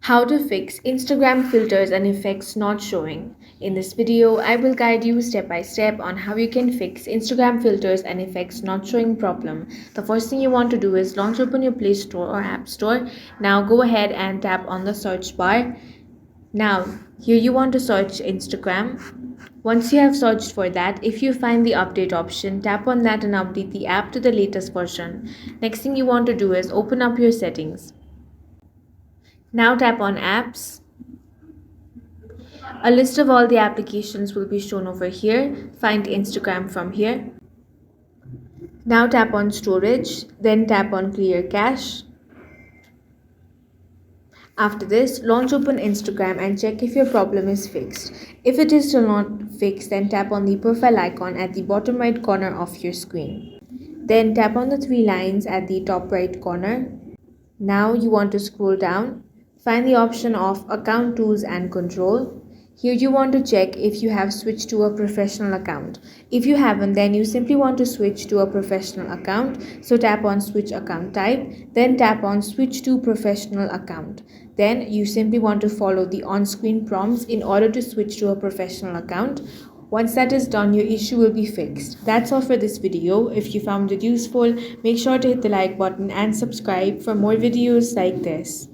How to fix Instagram filters and effects not showing. In this video, I will guide you step by step on how you can fix Instagram filters and effects not showing problem. The first thing you want to do is launch open your Play Store or App Store. Now go ahead and tap on the search bar. Now, here you want to search Instagram. Once you have searched for that, if you find the update option, tap on that and update the app to the latest version. Next thing you want to do is open up your settings. Now tap on apps. A list of all the applications will be shown over here. Find Instagram from here. Now tap on storage, then tap on clear cache. After this, launch open Instagram and check if your problem is fixed. If it is still not fixed, then tap on the profile icon at the bottom right corner of your screen. Then tap on the three lines at the top right corner. Now you want to scroll down. Find the option of Account Tools and Control. Here you want to check if you have switched to a professional account. If you haven't, then you simply want to switch to a professional account. So tap on Switch Account Type, then tap on Switch to Professional Account. Then you simply want to follow the on-screen prompts in order to switch to a professional account. Once that is done, your issue will be fixed. That's all for this video. If you found it useful, make sure to hit the like button and subscribe for more videos like this.